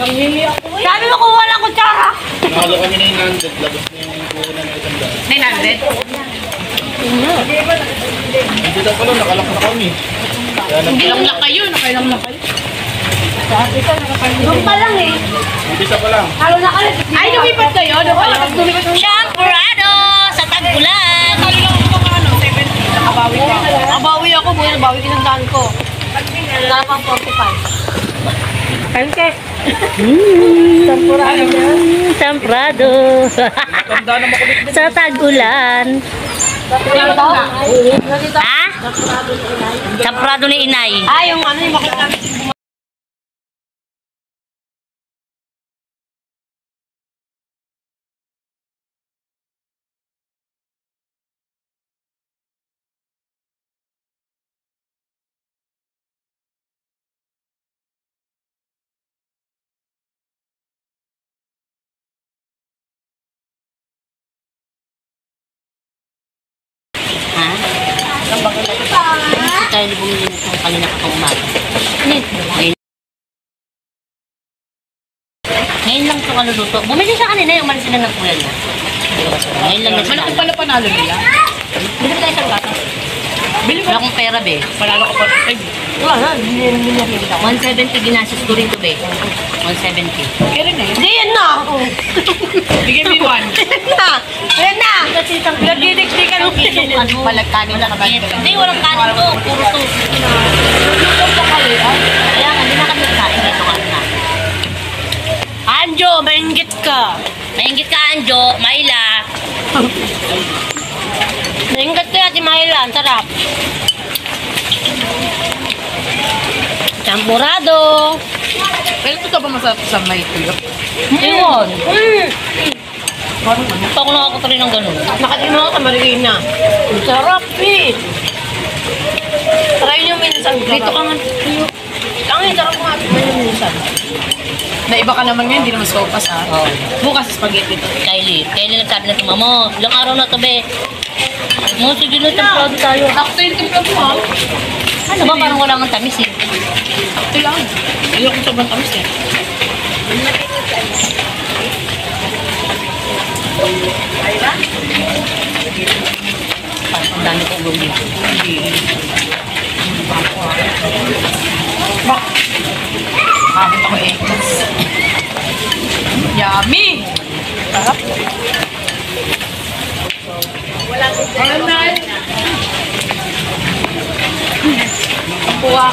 Nanghili ako eh. Sabi mo kung walang kutsara. Nakalo kami na 900, labas na yung kuha na 100. 900? Hindi daw pala, nakalak na kami. Ilang na kayo, nakailang na kayo. Doon pa lang eh. Umpisa pa lang. Halo na kayo. Ay, lumipat kayo? Doon pala, lumipat kayo. Champurado sa Tagbulan. Kali lang ako mga 70. Nakabawi pa ako. Nakabawi ako, buhay nabawi kinandaan ko. Wala pang 45. Kanke. Champurado niya. Champurado. Matanda na makulit din. Sa Tag-Ulan. Ha? Champurado ni Inay. Ah, yung ano yung makita. Ha? Tayo bumili nito kanina kapag umaga. Ngayon lang ito kaluluto. Bumili siya kanina yung umalis sila ng kuya niya. Ngayon lang na siya. Malaki pala panalo nila. Bili tayo sa gata. Bili Wala akong pera, be. Panalo ko pa. Ay, Wala, hindi 170 ginastos ko rin ito, be. 170. kaya rin eh. Hindi, yan na! Bigyan mo 1. Yan na! Nagdidikdikan ng kinin. Walang kanin na naman. Hindi, walang kanin to. Puro to. Kaya nga, hindi na kami kain. Ito ka na. Anjo, maingit ka. Maingit ka, Anjo. Maila. Maingit ka, Ate Maila. Ang sarap. Champurado. Pero ito ba masarap sa may tulog? Iwan. Ito ako nakakatari ng ganun. Nakatima ako sa Marikina. Ang sarap, eh. Try nyo minsan. Dito ka nga. Ang sarap nga. Try nyo minsan. Naiba ka naman ngayon, hindi naman sopas ha. Oh. Bukas spaghetti to. Kylie nagsabi na ito, Mamo, ilang araw na ito, be. Mo, sige na, champurado tayo. Sakto yung timpla mo ha. Ano ba, parang wala kang tamis, eh. Sakto lang. Ayoko sobrang tamis eh. Parang ang dami kong gawin dito. Bak! Kahit ako eh. Yummy! Sarap. Wala na. Kuha.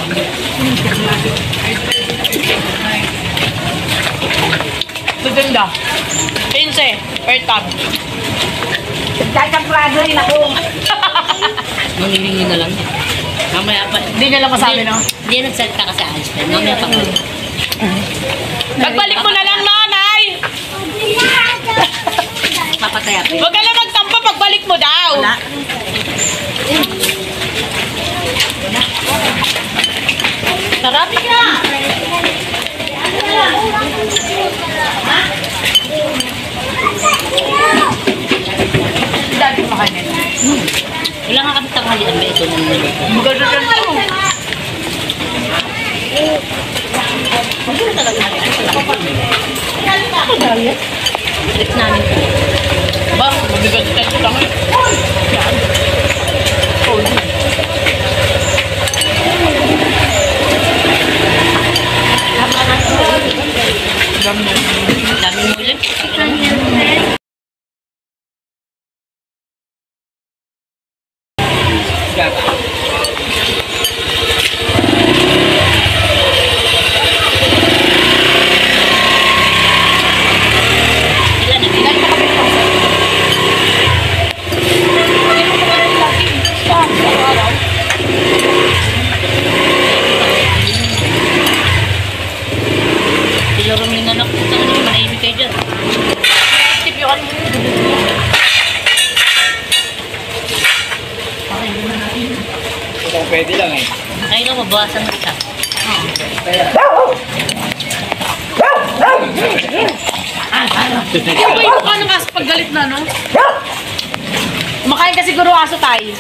Maganda. 15. Per tab. Champurado rin ako. Manilingi na lang. Mamaya pa. Hindi nila masabi, no? Hindi nagsalita kasi ayos pa. Mamaya pa. Pagbalik mo na lang, nanay! Papataya pa. Huwag ka lang magtampa pagbalik mo daw. Wala. Sarap ka. Dati makanin. Wala nga kami tanghalian ba ito nung niluto. Maganda dyan ito. Maganda talaga natin. Trip namin. Ba, mabigat dyan ito lang eh. Yan. Oh, Dami mo ulit. Silurong yung anak ko. Saan nyo manahimik kayo dyan? tipiwan mo. Kung pwede lang eh. Ay, no, mabawasan mo isa. Ikaw ba yung mukha ng aso pag galit na, no? Kumakain ka siguro aso tayo.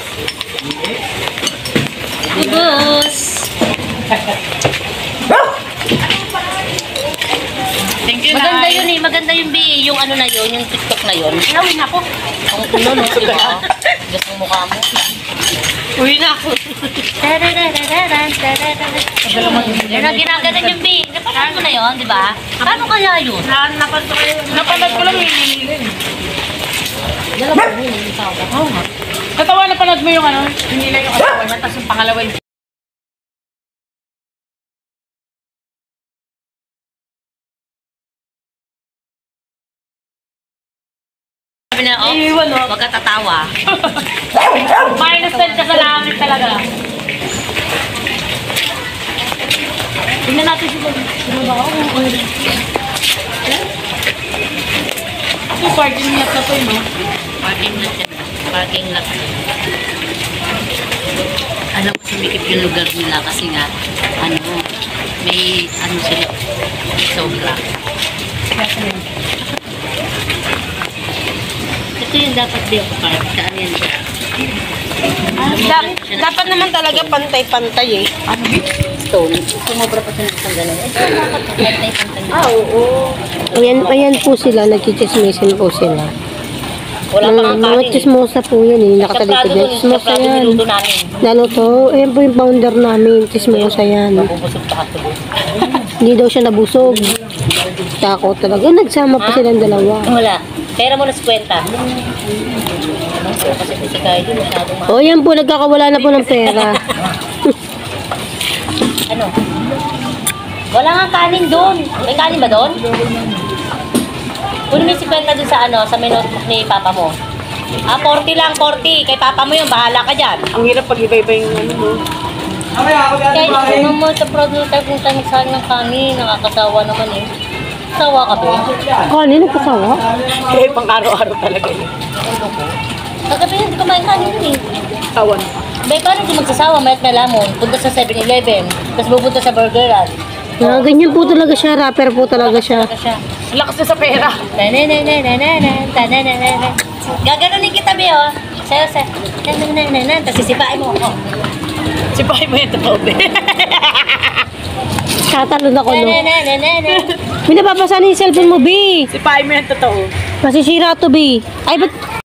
Ubus! Maganda yun eh. Maganda yung BA. Yung ano na yun. Yung TikTok na yun. Inawin ako. Ang ulo no. Diba? Gas ang mukha mo. Uwi na ako. Yun ang ginaganan yung BA. Napanood mo na yun, di ba? Paano kaya yun? Napanood ko lang yung hinilin. Oo nga. Katawa, napanood mo yung ano? Hinilin yung katawa niya, tapos yung pangalawa yung... Sabi na, oh, Iiwan, oh. wag ka tatawa. Minus 10 ka sa langit talaga. Tingnan natin si Yung parking lot na to, no? Parking lot yan. Parking lot. Alam ko sumikip yung lugar nila kasi nga, ano, may, ano sila, sobra. Ito yung dapat di ako park. Saan yan siya? Dapat naman talaga pantay-pantay eh. Stone. Sumobra pa siya ng isang gano'n. Ito dapat pantay-pantay. Oo. Ayan po sila, nagchichismisin po sila. Wala pa kang Mga kanin. chismosa po yan eh, nakatalito din. Chismosa yan. Niluto namin. Lalo to, ayan po yung founder namin, chismosa yan. Mabubusog pa ako doon. Hindi daw siya nabusog. Takot talaga. Nagsama pa silang dalawa. Wala. Pera mo na 50. Kasi si Kyle din masyadong O yan po, nagkakawala na po ng pera. Ano? Wala nga kanin doon. May kanin ba doon? Kunin mo yung 50 doon sa ano, sa may notebook ni Papa mo. 40 lang, 40. Kay Papa mo yun, bahala ka dyan. Ang hirap pag iba-iba yung ano mo. Kaya kung mo sa producer kung tayo magsahan ng kanin, nakakasawa naman eh. Sawa ka ba? Kanin, nagkasawa? Kaya pang araw-araw talaga yun. Kagabi hindi ko main kanin eh. Tawan. Bay, paano kung magsasawa, mayat na lamon, punta sa 7-Eleven, tapos pupunta sa burgeran. Ganyan po talaga siya, rapper po talaga siya. Saka siya. Lakas na sa pera. Gaganunin kita, Be, oh. Sayo, tapos sisipain mo. Oh. Sipahin mo yung totoo, be. Tatalon ako, no? May napapasa na yung cellphone mo, B. Sipahin mo yung totoo. Masisira to, B. Ay, ba't